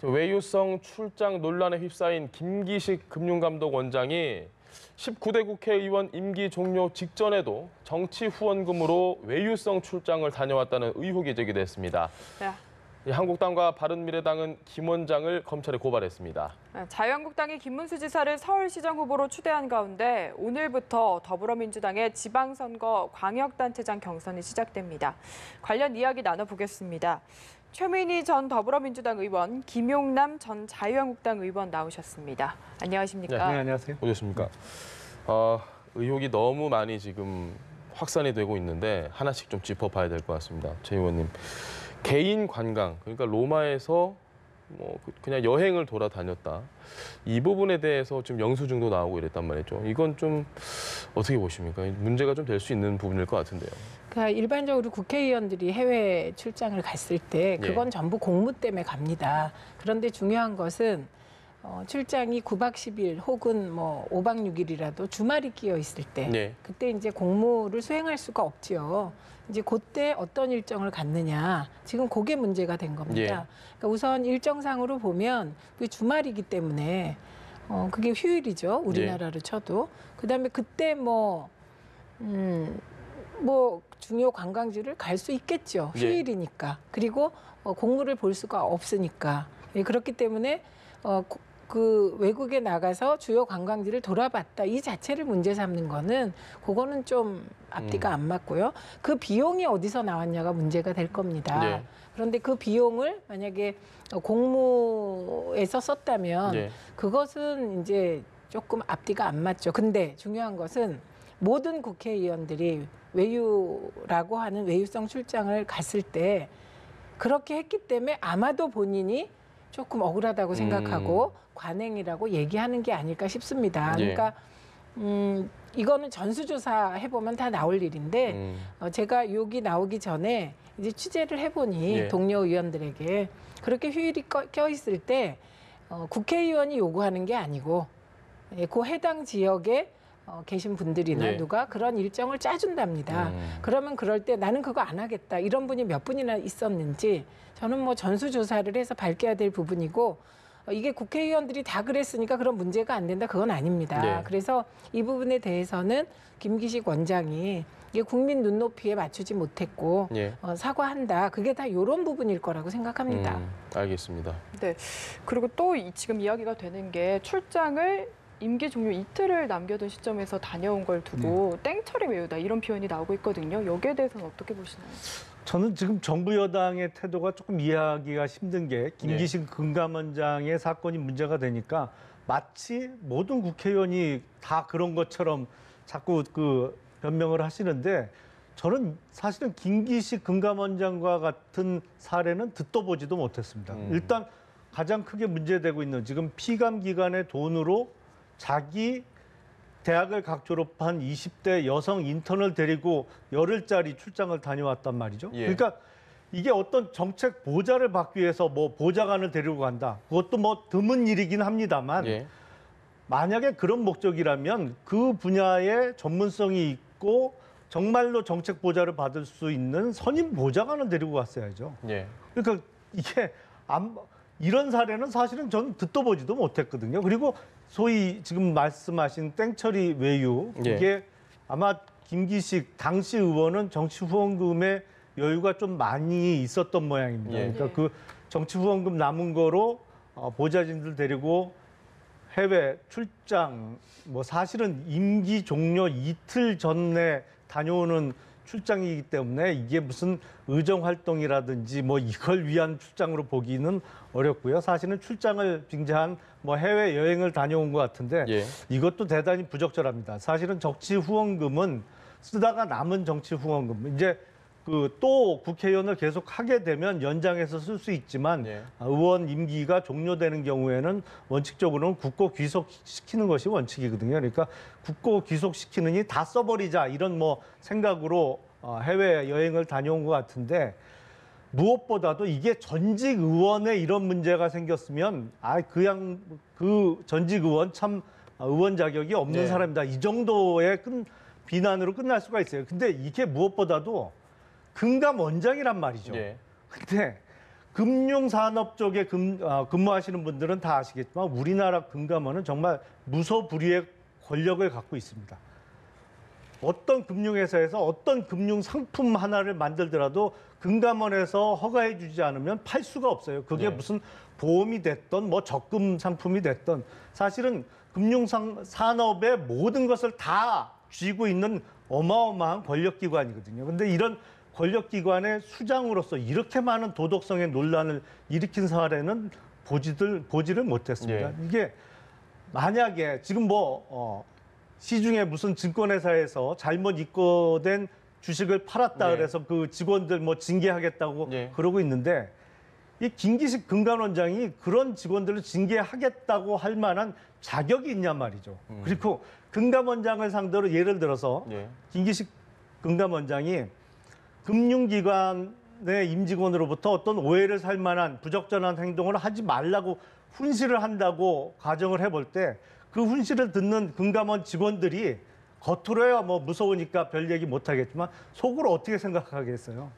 외유성 출장 논란에 휩싸인 김기식 금융감독원장이 19대 국회의원 임기 종료 직전에도 정치 후원금으로 외유성 출장을 다녀왔다는 의혹이 제기됐습니다. 한국당과 바른미래당은 김 원장을 검찰에 고발했습니다. 자유한국당이 김문수 지사를 서울시장 후보로 추대한 가운데 오늘부터 더불어민주당의 지방선거 광역단체장 경선이 시작됩니다. 관련 이야기 나눠보겠습니다. 최민희 전 더불어민주당 의원, 김용남 전 자유한국당 의원 나오셨습니다. 안녕하십니까? 네, 안녕하세요. 오셨습니까? 의혹이 너무 많이 지금 확산이 되고 있는데 하나씩 좀 짚어봐야 될 것 같습니다. 최 의원님, 개인 관광, 그러니까 로마에서 그냥 여행을 돌아다녔다. 이 부분에 대해서 지금 영수증도 나오고 이랬단 말이죠. 이건 좀 어떻게 보십니까? 문제가 좀 될 수 있는 부분일 것 같은데요. 그러니까 일반적으로 국회의원들이 해외 출장을 갔을 때 그건 전부 공무 때문에 갑니다. 그런데 중요한 것은 출장이 9박 10일 혹은 5박 6일이라도 주말이 끼어 있을 때 그때 이제 공무를 수행할 수가 없지요. 이제 그때 어떤 일정을 갖느냐. 지금 그게 문제가 된 겁니다. 그러니까 우선 일정상으로 보면 그게 주말이기 때문에 그게 휴일이죠. 우리나라로 쳐도. 그다음에 그때 중요 관광지를 갈 수 있겠죠. 휴일이니까. 그리고 공무를 볼 수가 없으니까. 그렇기 때문에 그 외국에 나가서 주요 관광지를 돌아봤다. 이 자체를 문제 삼는 거는 그거는 좀 앞뒤가 안 맞고요. 그 비용이 어디서 나왔냐가 문제가 될 겁니다. 그런데 그 비용을 만약에 공무에서 썼다면 그것은 이제 조금 앞뒤가 안 맞죠. 근데 중요한 것은 모든 국회의원들이 외유라고 하는 외유성 출장을 갔을 때 그렇게 했기 때문에 아마도 본인이 조금 억울하다고 생각하고 관행이라고 얘기하는 게 아닐까 싶습니다. 그러니까 이거는 전수조사 해보면 다 나올 일인데 제가 여기 나오기 전에 이제 취재를 해보니 동료 의원들에게 그렇게 휴일이 껴있을 때 국회의원이 요구하는 게 아니고 그 해당 지역에 계신 분들이나 누가 그런 일정을 짜준답니다. 그러면 그럴 때 나는 그거 안 하겠다. 이런 분이 몇 분이나 있었는지 저는 전수조사를 해서 밝혀야 될 부분이고 이게 국회의원들이 다 그랬으니까 그런 문제가 안 된다. 그건 아닙니다. 그래서 이 부분에 대해서는 김기식 원장이 이게 국민 눈높이에 맞추지 못했고 사과한다. 그게 다 이런 부분일 거라고 생각합니다. 알겠습니다. 네. 그리고 또 지금 이야기가 되는 게 출장을 임기 종료 이틀을 남겨둔 시점에서 다녀온 걸 두고 땡처리 외유다 이런 표현이 나오고 있거든요. 여기에 대해서는 어떻게 보시나요? 저는 지금 정부 여당의 태도가 조금 이해하기가 힘든 게 김기식 금감원장의 사건이 문제가 되니까 마치 모든 국회의원이 다 그런 것처럼 자꾸 변명을 하시는데 저는 사실은 김기식 금감원장과 같은 사례는 듣도 보지도 못했습니다. 일단 가장 크게 문제되고 있는 지금 피감 기관의 돈으로 자기 대학을 각 졸업한 20대 여성 인턴을 데리고 열흘짜리 출장을 다녀왔단 말이죠. 그러니까 이게 어떤 정책 보좌를 받기 위해서 보좌관을 데리고 간다. 그것도 드문 일이긴 합니다만 만약에 그런 목적이라면 그 분야에 전문성이 있고 정말로 정책 보좌를 받을 수 있는 선임 보좌관을 데리고 갔어야죠. 그러니까 이게 이런 사례는 사실은 저는 듣도 보지도 못했거든요. 그리고 소위 지금 말씀하신 땡처리 외유, 이게 아마 김기식 당시 의원은 정치 후원금에 여유가 좀 많이 있었던 모양입니다. 그러니까 그 정치 후원금 남은 거로 보좌진들 데리고 해외 출장, 사실은 임기 종료 이틀 전에 다녀오는 출장이기 때문에 이게 무슨 의정 활동이라든지 이걸 위한 출장으로 보기는 어렵고요. 사실은 출장을 빙자한 해외 여행을 다녀온 것 같은데 이것도 대단히 부적절합니다. 사실은 정치 후원금은 쓰다가 남은 정치 후원금 이제 또 국회의원을 계속 하게 되면 연장해서 쓸 수 있지만 의원 임기가 종료되는 경우에는 원칙적으로는 국고 귀속시키는 것이 원칙이거든요. 그러니까 국고 귀속시키느니 다 써버리자 이런 생각으로 해외 여행을 다녀온 것 같은데 무엇보다도 이게 전직 의원에 이런 문제가 생겼으면 그냥 그 전직 의원 참 의원 자격이 없는 사람이다. 이 정도의 비난으로 끝날 수가 있어요. 근데 이게 무엇보다도 금감원장이란 말이죠. 근데 금융산업 쪽에 근무하시는 분들은 다 아시겠지만 우리나라 금감원은 정말 무소불위의 권력을 갖고 있습니다. 어떤 금융회사에서 어떤 금융 상품 하나를 만들더라도 금감원에서 허가해 주지 않으면 팔 수가 없어요. 그게 네. 무슨 보험이 됐던 뭐 적금 상품이 됐던 사실은 금융산업의 모든 것을 다 쥐고 있는 어마어마한 권력기관이거든요. 근데 이런 권력기관의 수장으로서 이렇게 많은 도덕성의 논란을 일으킨 사례는 보지를 못했습니다. 예. 이게 만약에 지금 시중에 무슨 증권회사에서 잘못 입고된 주식을 팔았다 네. 그래서 그 직원들 징계하겠다고 네. 그러고 있는데 이 김기식 금감원장이 그런 직원들을 징계하겠다고 할 만한 자격이 있냐 말이죠. 그리고 금감원장을 상대로 예를 들어서 예. 김기식 금감원장이 금융기관의 임직원으로부터 어떤 오해를 살 만한 부적절한 행동을 하지 말라고 훈시를 한다고 가정을 해볼 때 그 훈시를 듣는 금감원 직원들이 겉으로야 뭐 무서우니까 별 얘기 못 하겠지만 속으로 어떻게 생각하겠어요?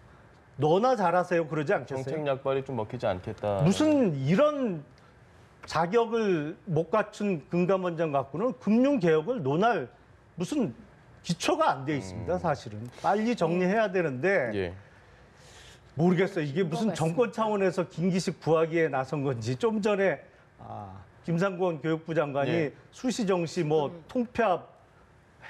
너나 잘하세요 그러지 않겠어요? 정책 약발이 좀 먹히지 않겠다. 무슨 이런 자격을 못 갖춘 금감원장 갖고는 금융개혁을 논할 무슨 기초가 안 돼 있습니다. 사실은 빨리 정리해야 되는데 예. 모르겠어요. 이게 무슨 같습니다. 정권 차원에서 김기식 구하기에 나선 건지 좀 전에 김상곤 교육부 장관이 예. 수시정시 통폐합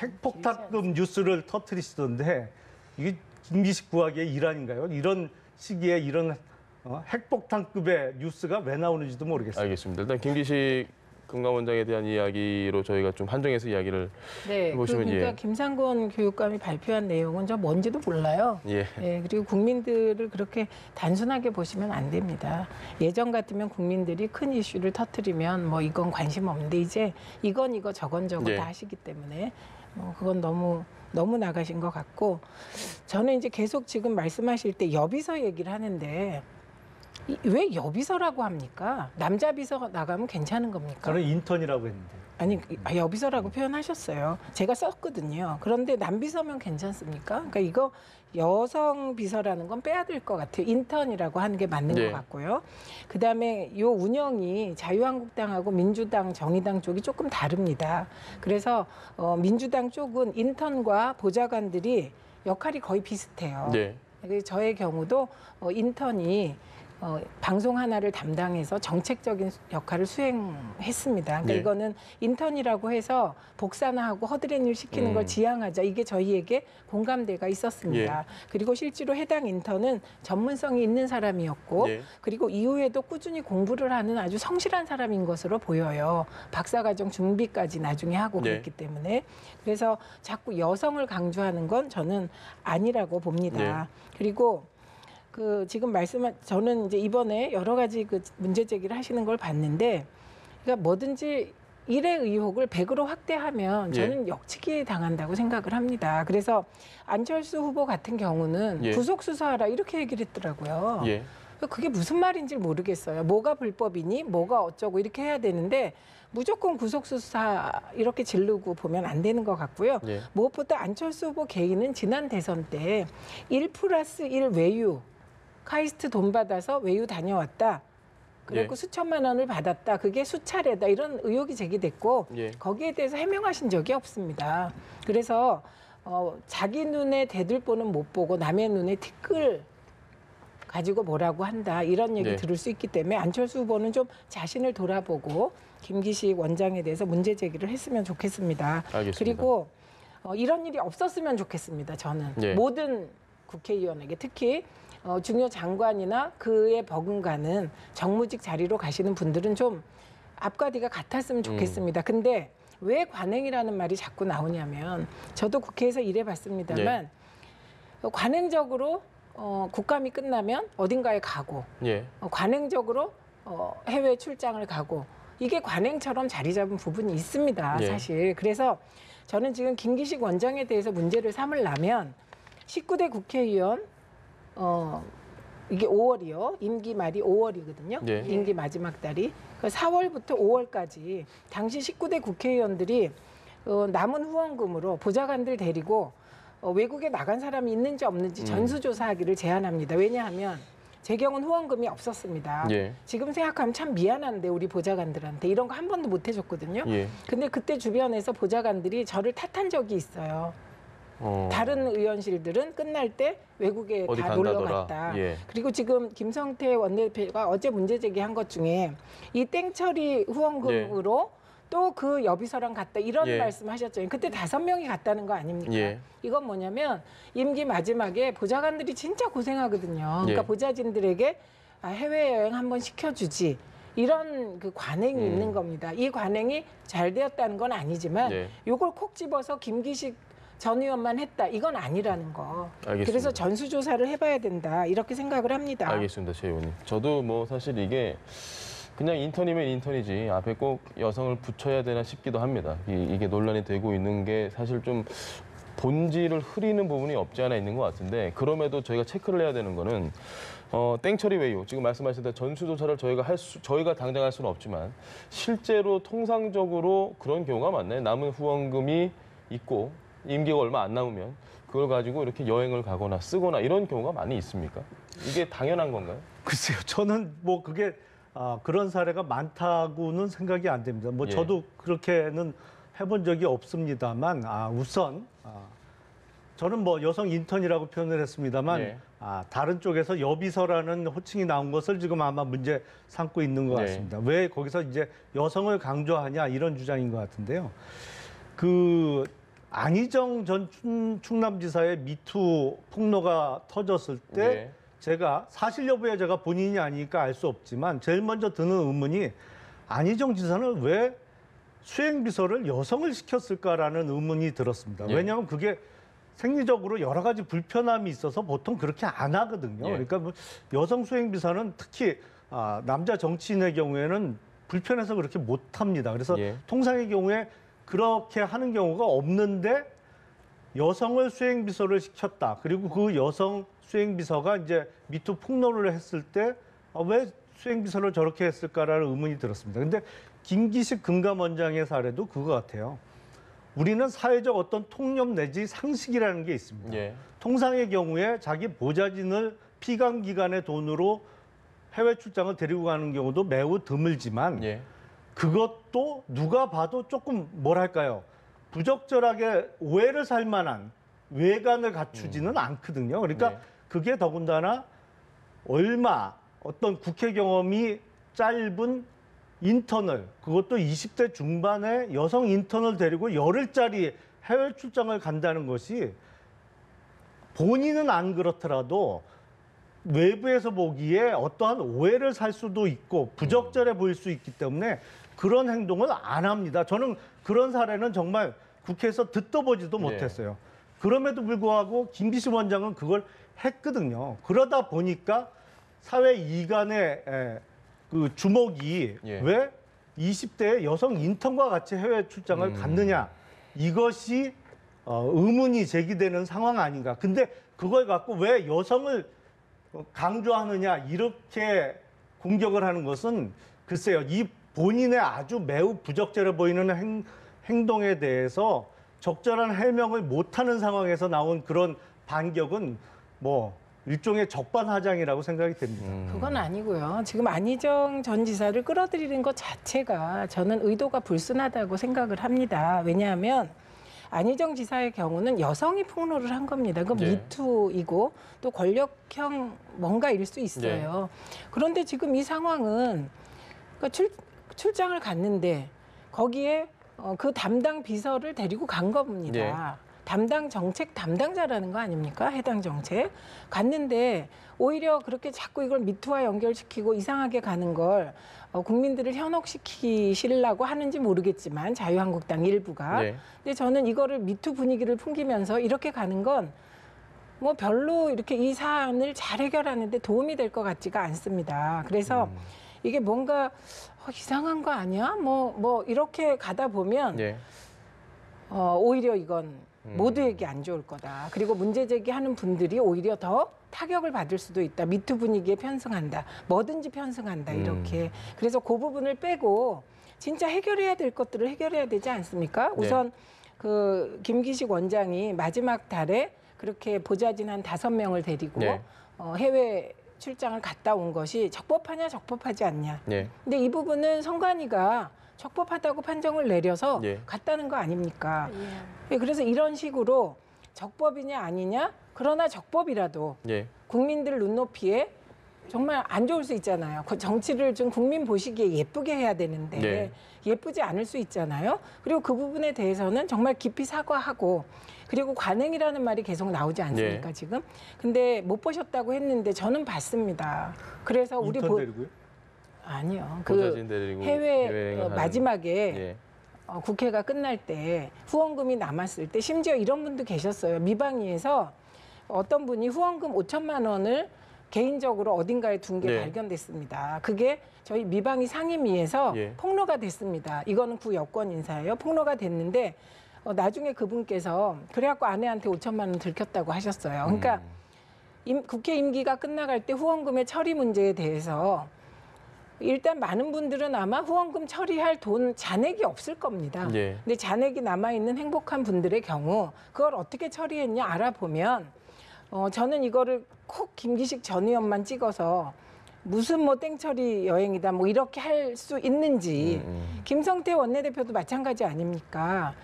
핵폭탄급 뉴스를 터뜨리시던데 이게 김기식 구하기의 일환인가요? 이런 시기에 이런 핵폭탄급의 뉴스가 왜 나오는지도 모르겠어요. 알겠습니다. 일단 김기식 금감원장에 대한 이야기로 저희가 좀 한정해서 이야기를 네, 해보시면 그러니까 예. 김상곤 교육감이 발표한 내용은 저 뭔지도 몰라요. 예. 네, 그리고 국민들을 그렇게 단순하게 보시면 안 됩니다. 예전 같으면 국민들이 큰 이슈를 터뜨리면 뭐 이건 관심 없는데 이제 이건 이거 저건 저거 예. 다 하시기 때문에 그건 너무 나가신 것 같고 저는 이제 계속 지금 말씀하실 때 여비서 얘기를 하는데 왜 여비서라고 합니까? 남자 비서 나가면 괜찮은 겁니까? 저는 인턴이라고 했는데. 아니 여비서라고 표현하셨어요. 제가 썼거든요. 그런데 남비서면 괜찮습니까? 그러니까 이거 여성 비서라는 건 빼야 될 것 같아요. 인턴이라고 하는 게 맞는 네. 것 같고요. 그다음에 요 운영이 자유한국당하고 민주당, 정의당 쪽이 조금 다릅니다. 그래서 민주당 쪽은 인턴과 보좌관들이 역할이 거의 비슷해요. 네. 그래서 저의 경우도 인턴이 방송 하나를 담당해서 정책적인 역할을 수행했습니다. 그러니까 네. 이거는 인턴이라고 해서 복사나하고 허드렛 일 시키는 걸 지향하자. 이게 저희에게 공감대가 있었습니다. 그리고 실제로 해당 인턴은 전문성이 있는 사람이었고 예. 그리고 이후에도 꾸준히 공부를 하는 아주 성실한 사람인 것으로 보여요. 박사과정 준비까지 나중에 하고 네. 그랬기 때문에. 그래서 자꾸 여성을 강조하는 건 저는 아니라고 봅니다. 그리고 지금 저는 이제 이번에 여러 가지 문제 제기를 하시는 걸 봤는데, 그러니까 뭐든지 일의 의혹을 100으로 확대하면 저는 역치기 당한다고 생각을 합니다. 그래서 안철수 후보 같은 경우는 구속 수사하라 이렇게 얘기를 했더라고요. 예. 그게 무슨 말인지 모르겠어요. 뭐가 불법이니, 뭐가 어쩌고 이렇게 해야 되는데 무조건 구속 수사 이렇게 지르고 보면 안 되는 것 같고요. 예. 무엇보다 안철수 후보 개인은 지난 대선 때 1+1 외유 카이스트 돈 받아서 외유 다녀왔다. 그리고 수천만 원을 받았다. 그게 수차례다. 이런 의혹이 제기됐고 거기에 대해서 해명하신 적이 없습니다. 그래서 자기 눈에 대들보는 못 보고 남의 눈에 티끌 가지고 뭐라고 한다. 이런 얘기 들을 수 있기 때문에 안철수 후보는 좀 자신을 돌아보고 김기식 원장에 대해서 문제 제기를 했으면 좋겠습니다. 알겠습니다. 그리고 이런 일이 없었으면 좋겠습니다. 저는 모든 국회의원에게 특히 중요 장관이나 그에 버금가는 정무직 자리로 가시는 분들은 좀 앞과 뒤가 같았으면 좋겠습니다. 근데 왜 관행이라는 말이 자꾸 나오냐면 저도 국회에서 일해봤습니다만 관행적으로 국감이 끝나면 어딘가에 가고 관행적으로 해외 출장을 가고 이게 관행처럼 자리 잡은 부분이 있습니다. 사실. 그래서 저는 지금 김기식 원장에 대해서 문제를 삼으려면 19대 국회의원 이게 5월이요. 임기 말이 5월이거든요. 임기 마지막 달이. 4월부터 5월까지 당시 19대 국회의원들이 남은 후원금으로 보좌관들 데리고 외국에 나간 사람이 있는지 없는지 전수조사하기를 제안합니다. 왜냐하면 제 경우는 후원금이 없었습니다. 예. 지금 생각하면 참 미안한데 우리 보좌관들한테 이런 거 한 번도 못 해줬거든요. 예. 근데 그때 주변에서 보좌관들이 저를 탓한 적이 있어요. 다른 의원실들은 끝날 때 외국에 어디 다 놀러 간다더라. 갔다. 예. 그리고 지금 김성태 원내대표가 어제 문제 제기한 것 중에 이 땡처리 후원금으로 또 그 여비서랑 갔다 이런 예. 말씀하셨죠. 그때 5명이 갔다는 거 아닙니까? 예. 이건 뭐냐면 임기 마지막에 보좌관들이 진짜 고생하거든요. 그러니까 예. 보좌진들에게 해외여행 한번 시켜주지. 이런 그 관행이 있는 겁니다. 이 관행이 잘 되었다는 건 아니지만 예. 요걸 콕 집어서 김기식 전 의원만 했다. 이건 아니라는 거. 알겠습니다. 그래서 전수조사를 해봐야 된다. 이렇게 생각을 합니다. 알겠습니다, 최 의원님. 저도 뭐 사실 이게 그냥 인턴이면 인턴이지 앞에 꼭 여성을 붙여야 되나 싶기도 합니다. 이게 논란이 되고 있는 게 사실 좀 본질을 흐리는 부분이 없지 않아 있는 것 같은데 그럼에도 저희가 체크를 해야 되는 거는 땡처리 외유 지금 말씀하신 대로 전수조사를 저희가 당장 할 수는 없지만 실제로 통상적으로 그런 경우가 많나요? 남은 후원금이 있고 임기가 얼마 안 남으면 그걸 가지고 이렇게 여행을 가거나 쓰거나 이런 경우가 많이 있습니까? 이게 당연한 건가요? 글쎄요, 저는 뭐 그게 그런 사례가 많다고는 생각이 안 됩니다. 뭐 예. 저도 그렇게는 해본 적이 없습니다만 우선 저는 뭐 여성 인턴이라고 표현을 했습니다만 예. 다른 쪽에서 여비서라는 호칭이 나온 것을 지금 아마 문제 삼고 있는 것 네. 같습니다. 왜 거기서 이제 여성을 강조하냐 이런 주장인 것 같은데요. 그 안희정 전 충남지사의 미투 폭로가 터졌을 때 예. 제가 사실 여부에 제가 본인이 아니니까 알 수 없지만 제일 먼저 드는 의문이 안희정 지사는 왜 수행비서를 여성을 시켰을까라는 의문이 들었습니다. 예. 왜냐하면 그게 생리적으로 여러 가지 불편함이 있어서 보통 그렇게 안 하거든요. 예. 그러니까 뭐 여성 수행비서는 특히 남자 정치인의 경우에는 불편해서 그렇게 못합니다. 그래서 예. 통상의 경우에 그렇게 하는 경우가 없는데 여성을 수행비서를 시켰다. 그리고 그 여성 수행비서가 이제 미투 폭로를 했을 때 왜 수행비서를 저렇게 했을까라는 의문이 들었습니다. 근데 김기식 금감원장의 사례도 그거 같아요. 우리는 사회적 어떤 통념 내지 상식이라는 게 있습니다. 예. 통상의 경우에 자기 보좌진을 피감기관의 돈으로 해외 출장을 데리고 가는 경우도 매우 드물지만 예. 그것도 누가 봐도 조금 뭐랄까요. 부적절하게 오해를 살 만한 외관을 갖추지는 않거든요. 그러니까 네. 그게 더군다나 어떤 국회 경험이 짧은 인턴을 그것도 20대 중반의 여성 인턴을 데리고 열흘짜리 해외 출장을 간다는 것이 본인은 안 그렇더라도 외부에서 보기에 어떠한 오해를 살 수도 있고 부적절해 보일 수 있기 때문에 그런 행동을 안 합니다. 저는 그런 사례는 정말 국회에서 듣도 보지도 못했어요. 그럼에도 불구하고 김기식 원장은 그걸 했거든요. 그러다 보니까 사회 이간의 그 주목이 예. 왜 20대 여성 인턴과 같이 해외 출장을 갔느냐 이것이 의문이 제기되는 상황 아닌가. 근데 그걸 갖고 왜 여성을 강조하느냐 이렇게 공격을 하는 것은 글쎄요. 이 본인의 아주 매우 부적절해 보이는 행동에 대해서 적절한 해명을 못하는 상황에서 나온 그런 반격은 뭐 일종의 적반하장이라고 생각이 됩니다. 그건 아니고요. 지금 안희정 전 지사를 끌어들이는 것 자체가 저는 의도가 불순하다고 생각을 합니다. 왜냐하면 안희정 지사의 경우는 여성이 폭로를 한 겁니다. 그건 네. 미투이고 또 권력형 뭔가일 수 있어요. 그런데 지금 이 상황은 그러니까 출장을 갔는데 거기에 그 담당 비서를 데리고 간 겁니다. 담당 정책 담당자라는 거 아닙니까? 해당 정책. 갔는데 오히려 그렇게 자꾸 이걸 미투와 연결시키고 이상하게 가는 걸 국민들을 현혹시키시려고 하는지 모르겠지만 자유한국당 일부가. 네. 근데 저는 이거를 미투 분위기를 풍기면서 이렇게 가는 건 뭐 별로 이렇게 이 사안을 잘 해결하는 데 도움이 될 것 같지가 않습니다. 그래서 이게 뭔가 이상한 거 아니야? 뭐 이렇게 가다 보면 예. 오히려 이건 모두에게 안 좋을 거다. 그리고 문제 제기하는 분들이 오히려 더 타격을 받을 수도 있다. 미투 분위기에 편승한다. 뭐든지 편승한다. 이렇게. 그래서 그 부분을 빼고 진짜 해결해야 될 것들을 해결해야 되지 않습니까? 우선 그 김기식 원장이 마지막 달에 그렇게 보좌진 한 5명을 데리고 네. 해외 출장을 갔다 온 것이 적법하냐 적법하지 않냐. 예. 근데 이 부분은 선관위가 적법하다고 판정을 내려서 예. 갔다는 거 아닙니까? 예, 그래서 이런 식으로 적법이냐 아니냐, 그러나 적법이라도 예. 국민들 눈높이에 정말 안 좋을 수 있잖아요. 그 정치를 좀 국민 보시기에 예쁘게 해야 되는데 네. 예쁘지 않을 수 있잖아요. 그리고 그 부분에 대해서는 정말 깊이 사과하고, 그리고 관행이라는 말이 계속 나오지 않습니까, 네. 지금? 근데 못 보셨다고 했는데 저는 봤습니다. 그래서 우리 인턴 데리고요? 아니요. 보좌진 데리고 해외 해외여행을 하는. 마지막에 예. 국회가 끝날 때 후원금이 남았을 때 심지어 이런 분도 계셨어요. 미방위에서 어떤 분이 후원금 5천만 원을 개인적으로 어딘가에 둔 게 네. 발견됐습니다. 그게 저희 미방위 상임위에서 예. 폭로가 됐습니다. 이거는 구 여권 인사예요. 폭로가 됐는데 나중에 그분께서 그래갖고 아내한테 5천만 원 들켰다고 하셨어요. 그러니까 국회 임기가 끝나갈 때 후원금의 처리 문제에 대해서 일단 많은 분들은 아마 후원금 처리할 돈 잔액이 없을 겁니다. 예. 근데 잔액이 남아있는 행복한 분들의 경우 그걸 어떻게 처리했냐 알아보면 저는 이거를 콕 김기식 전 의원만 찍어서 무슨 뭐 땡처리 여행이다 뭐 이렇게 할 수 있는지 김성태 원내대표도 마찬가지 아닙니까?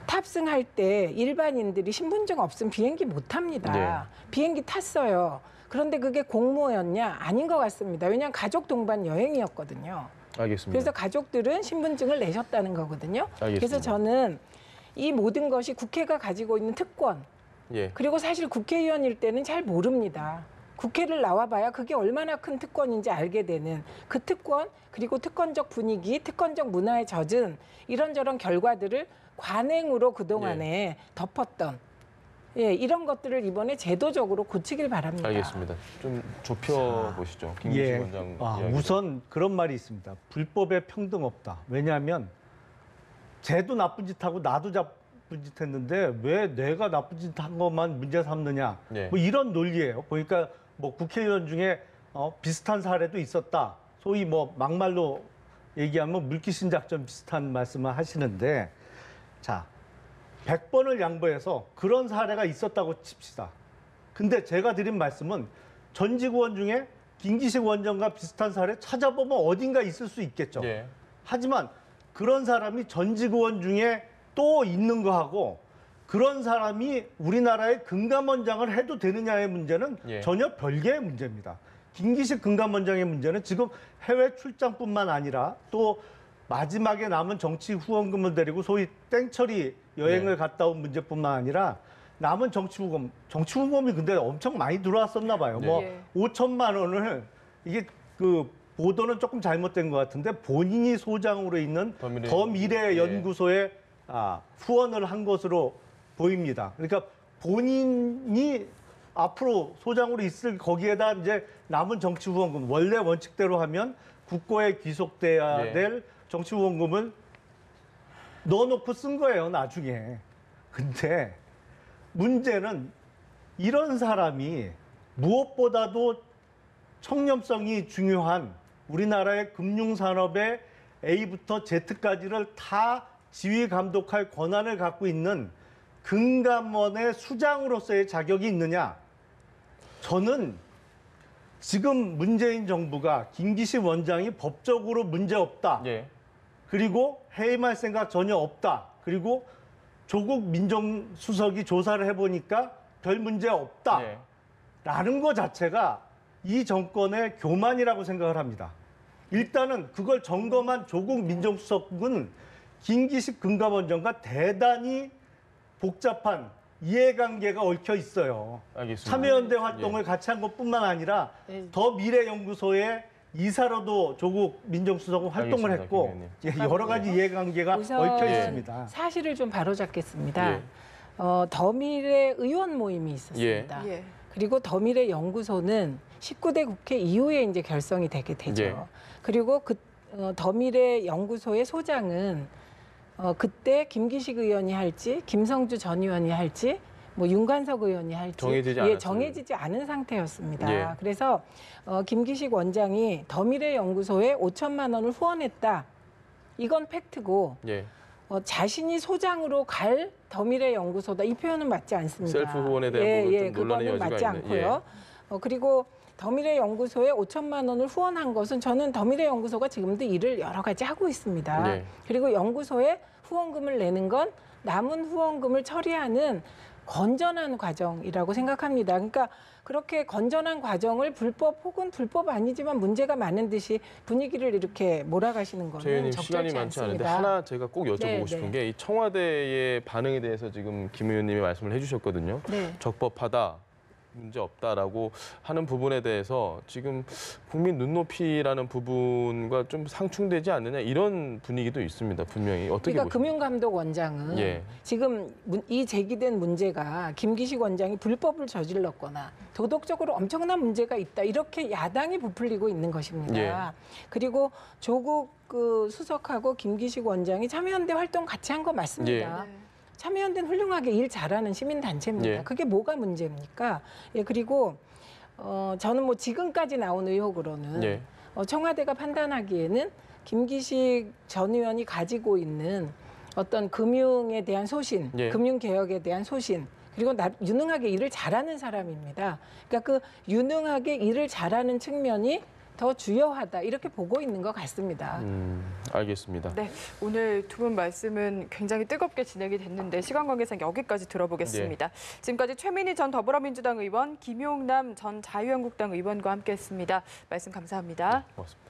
탑승할 때 일반인들이 신분증 없으면 비행기 못 탑니다. 비행기 탔어요. 그런데 그게 공모였냐? 아닌 것 같습니다. 왜냐하면 가족 동반 여행이었거든요. 알겠습니다. 그래서 가족들은 신분증을 내셨다는 거거든요. 알겠습니다. 그래서 저는 이 모든 것이 국회가 가지고 있는 특권, 예. 그리고 사실 국회의원일 때는 잘 모릅니다. 국회를 나와봐야 그게 얼마나 큰 특권인지 알게 되는 그 특권, 그리고 특권적 분위기, 특권적 문화에 젖은 이런저런 결과들을 관행으로 그동안에 덮었던 이런 것들을 이번에 제도적으로 고치길 바랍니다. 알겠습니다. 좀 좁혀 보시죠. 김기식 원장. 이야기를. 우선 그런 말이 있습니다. 불법에 평등 없다. 왜냐하면 쟤도 나쁜 짓 하고 나도 나쁜 짓 했는데 왜 내가 나쁜 짓 한 것만 문제 삼느냐. 네. 뭐 이런 논리예요. 보니까 뭐 국회의원 중에 비슷한 사례도 있었다. 소위 뭐 막말로 얘기하면 물귀신 작전 비슷한 말씀을 하시는데, 자 100번을 양보해서 그런 사례가 있었다고 칩시다. 근데 제가 드린 말씀은 전직의원 중에 김기식 원장과 비슷한 사례 찾아보면 어딘가 있을 수 있겠죠. 예. 하지만 그런 사람이 전직의원 중에 또 있는 거하고 그런 사람이 우리나라의 금감원장을 해도 되느냐의 문제는 예. 전혀 별개의 문제입니다. 김기식 금감원장의 문제는 지금 해외 출장뿐만 아니라 또 마지막에 남은 정치 후원금을 데리고 소위 땡처리 여행을 네. 갔다 온 문제뿐만 아니라 남은 정치 후원금이 근데 엄청 많이 들어왔었나 봐요. 네. 뭐 예. 5천만 원을 이게 그 보도는 조금 잘못된 것 같은데 본인이 소장으로 있는 더미래연구소에 후원을 한 것으로 보입니다. 그러니까 본인이 앞으로 소장으로 있을 거기에다 이제 남은 정치 후원금, 원래 원칙대로 하면 국고에 귀속돼야 네. 될 정치 후원금을 넣어놓고 쓴 거예요, 나중에. 근데 문제는 이런 사람이 무엇보다도 청렴성이 중요한 우리나라의 금융산업의 A부터 Z까지를 다 지휘 감독할 권한을 갖고 있는 금감원의 수장으로서의 자격이 있느냐? 저는 지금 문재인 정부가 김기식 원장이 법적으로 문제 없다. 예. 그리고 해임할 생각 전혀 없다. 그리고 조국 민정수석이 조사를 해보니까 별 문제 없다. 예. 라는 것 자체가 이 정권의 교만이라고 생각을 합니다. 일단은 그걸 점검한 조국 민정수석은 김기식 금감원장과 대단히 복잡한 이해관계가 얽혀 있어요. 알겠습니다. 참여연대 활동을 같이 한 것뿐만 아니라 더 미래연구소의 이사로도 조국 민정수석은 활동을 알겠습니다, 했고 여러 가지 이해관계가 우선 얽혀 있습니다. 사실을 좀 바로잡겠습니다. 예. 더미래 의원 모임이 있었습니다. 예. 그리고 더미래 연구소는 19대 국회 이후에 이제 결성이 되게 되죠. 예. 그리고 더미래 연구소의 소장은 그때 김기식 의원이 할지, 김성주 전 의원이 할지, 뭐 윤관석 의원이 할지 정해지지 않은 상태였습니다. 예. 그래서 김기식 원장이 더미래 연구소에 5천만 원을 후원했다. 이건 팩트고 예. 자신이 소장으로 갈 더미래 연구소다. 이 표현은 맞지 않습니다. 셀프 후원에 대한 부분은 좀 논란의 그거는 여지가 맞지 있네. 않고요. 그리고 더미래연구소에 5천만 원을 후원한 것은 저는 더미래연구소가 지금도 일을 여러 가지 하고 있습니다. 네. 그리고 연구소에 후원금을 내는 건 남은 후원금을 처리하는 건전한 과정이라고 생각합니다. 그러니까 그렇게 건전한 과정을 불법 혹은 불법 아니지만 문제가 많은 듯이 분위기를 이렇게 몰아가시는 최 거는 의원님 시간이 적절치 많지 않은데 않습니다. 하나 제가 꼭 여쭤보고 네, 싶은 네. 게 이 청와대의 반응에 대해서 지금 김 의원님이 말씀을 해주셨거든요. 네. 적법하다, 문제 없다라고 하는 부분에 대해서 지금 국민 눈높이라는 부분과 좀 상충되지 않느냐 이런 분위기도 있습니다. 분명히 어떻게 그러니까 보십니까? 금융감독원장은 예. 지금 이 제기된 문제가 김기식 원장이 불법을 저질렀거나 도덕적으로 엄청난 문제가 있다 이렇게 야당이 부풀리고 있는 것입니다. 예. 그리고 조국 그 수석하고 김기식 원장이 참여연대 활동 같이 한 거 맞습니다. 네. 참여연대는 훌륭하게 일 잘하는 시민단체입니다. 예. 그게 뭐가 문제입니까? 예, 그리고 저는 뭐 지금까지 나온 의혹으로는 예. 청와대가 판단하기에는 김기식 전 의원이 가지고 있는 어떤 금융에 대한 소신, 예. 금융개혁에 대한 소신, 그리고 유능하게 일을 잘하는 사람입니다. 그러니까 그 유능하게 일을 잘하는 측면이 더 주요하다 이렇게 보고 있는 것 같습니다. 알겠습니다. 네, 오늘 두 분 말씀은 굉장히 뜨겁게 진행이 됐는데 시간 관계상 여기까지 들어보겠습니다. 지금까지 최민희 전 더불어민주당 의원, 김용남 전 자유한국당 의원과 함께했습니다. 말씀 감사합니다. 고맙습니다.